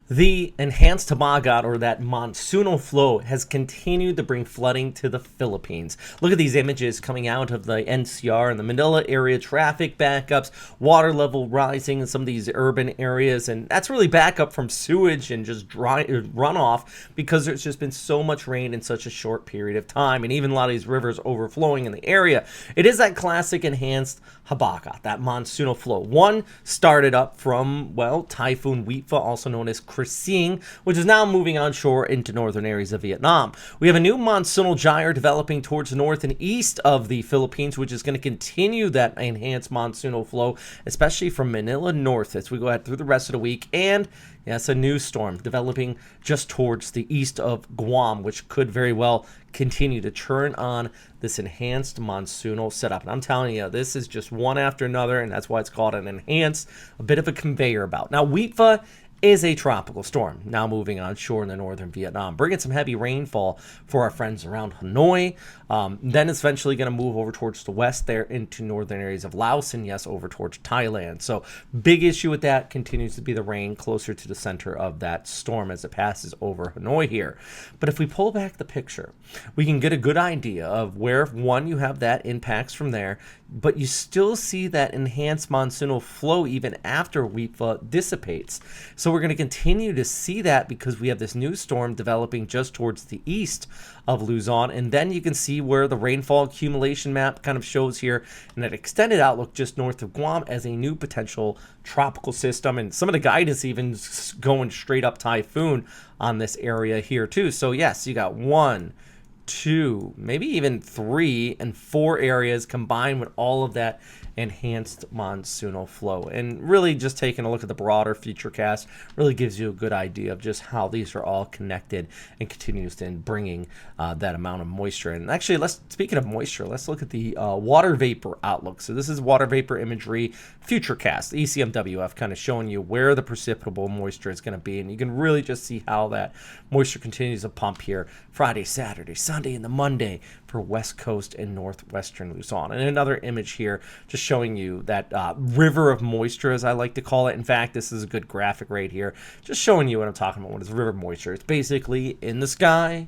The enhanced Habagat, or that monsoonal flow, has continued to bring flooding to the Philippines. Look at these images coming out of the NCR and the Manila area, traffic backups, water level rising in some of these urban areas, and that's really backup from sewage and just dry runoff because there's just been so much rain in such a short period of time, and even a lot of these rivers overflowing in the area. It is that classic enhanced Habagat, that monsoonal flow. One started up from, well, Typhoon also known as Christine, which is now moving onshore into northern areas of Vietnam. We have a new monsoonal gyre developing towards the north and east of the Philippines, which is going to continue that enhanced monsoonal flow, especially from Manila north as we go ahead through the rest of the week. And yes, a new storm developing just towards the east of Guam, which could very well continue to turn on this enhanced monsoonal setup. And I'm telling you, this is just one after another, and that's why it's called an enhanced, a bit of a conveyor belt. Now, Witva is a tropical storm now moving onshore in the northern Vietnam, bringing some heavy rainfall for our friends around Hanoi. Then it's eventually going to move over towards the west there into northern areas of Laos and, yes, over towards Thailand. So big issue with that continues to be the rain closer to the center of that storm as it passes over Hanoi here. But if we pull back the picture, we can get a good idea of where, one, you have that impacts from there, but you still see that enhanced monsoonal flow even after Witva dissipates. So we're going to continue to see that because we have this new storm developing just towards the east of Luzon. And then you can see where the rainfall accumulation map kind of shows here in that extended outlook just north of Guam as a new potential tropical system. And some of the guidance even going straight up typhoon on this area here too. So yes, you got 1, 2, maybe even 3 and 4 areas combined with all of that enhanced monsoonal flow. And really just taking a look at the broader futurecast really gives you a good idea of just how these are all connected and continues in bringing that amount of moisture. And actually, speaking of moisture, let's look at the water vapor outlook. So this is water vapor imagery futurecast, ECMWF, kind of showing you where the precipitable moisture is going to be. And you can really just see how that moisture continues to pump here Friday, Saturday, Sunday, and the Monday for West Coast and northwestern Luzon. And another image here just showing you that river of moisture, as I like to call it. In fact, this is a good graphic right here, just showing you what I'm talking about. What is river moisture? It's basically in the sky.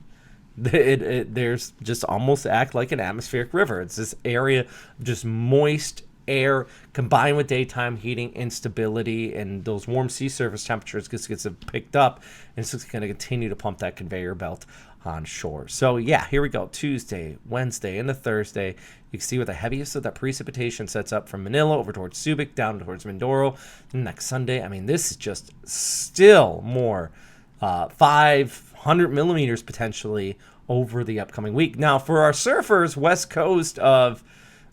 There's just almost act like an atmospheric river. It's this area of just moist air combined with daytime heating instability, and those warm sea surface temperatures gets picked up, and it's just going to continue to pump that conveyor belt on shore. So yeah, here we go. Tuesday, Wednesday, and the Thursday. You can see where the heaviest of that precipitation sets up from Manila over towards Subic, down towards Mindoro. And next Sunday, I mean, this is just still more 500 millimeters potentially over the upcoming week. Now, for our surfers, west coast of,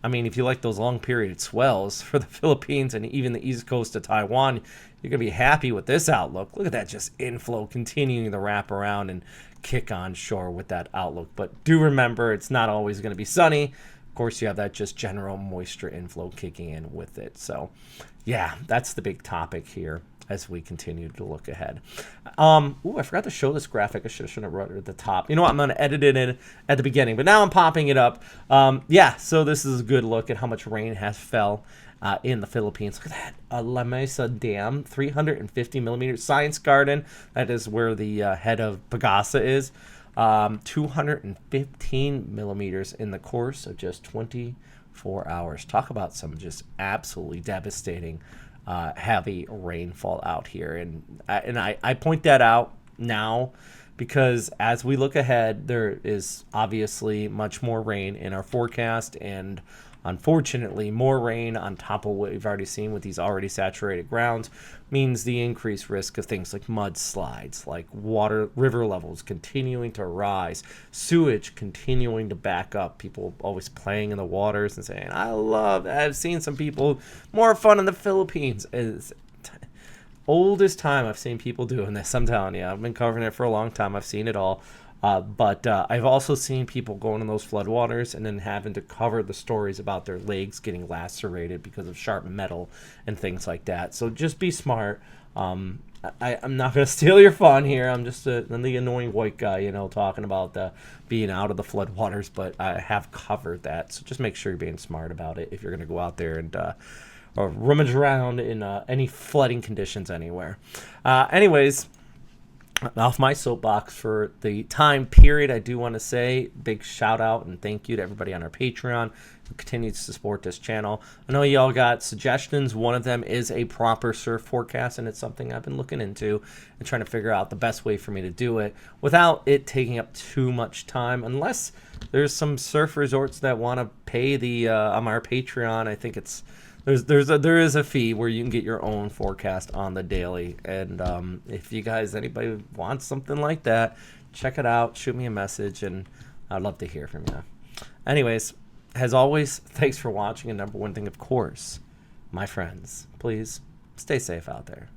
I mean, if you like those long period swells for the Philippines and even the east coast of Taiwan, you're going to be happy with this outlook. Look at that, just inflow continuing to wrap around and kick on shore with that outlook. But do remember, it's not always going to be sunny. Of course, you have that just general moisture inflow kicking in with it. So, yeah, that's the big topic here as we continue to look ahead. I forgot to show this graphic. I should have wrote it at the top. You know what? I'm going to edit it in at the beginning, but now I'm popping it up. So this is a good look at how much rain has fell in the Philippines. Look at that. La Mesa Dam, 350 millimeters. Science Garden, that is where the head of Pagasa is. 215 millimeters in the course of just 24 hours. Talk about some just absolutely devastating heavy rainfall out here. And I point that out now because as we look ahead, there is obviously much more rain in our forecast, and unfortunately, more rain on top of what we've already seen with these already saturated grounds means the increased risk of things like mudslides, like river levels continuing to rise, sewage continuing to back up, people always playing in the waters and saying, I've seen some people more fun in the Philippines. It's oldest time I've seen people doing this. I'm telling you, I've been covering it for a long time. I've seen it all. But I've also seen people going in those floodwaters and then having to cover the stories about their legs getting lacerated because of sharp metal and things like that. So just be smart. I'm not going to steal your fun here. I'm just the annoying white guy, talking about being out of the floodwaters, but I have covered that. So just make sure you're being smart about it if you're going to go out there and or rummage around in any flooding conditions anywhere. Anyways, off my soapbox for the time period. I do want to say big shout out and thank you to everybody on our Patreon who continues to support this channel. I know y'all got suggestions. One of them is a proper surf forecast, and it's something I've been looking into and trying to figure out the best way for me to do it without it taking up too much time, unless there's some surf resorts that want to pay the on our Patreon. I think it's there is a fee where you can get your own forecast on the daily, and if you guys, anybody wants something like that, check it out, shoot me a message, and I'd love to hear from you. Anyways, as always, thanks for watching, and number one thing, of course, my friends, please stay safe out there.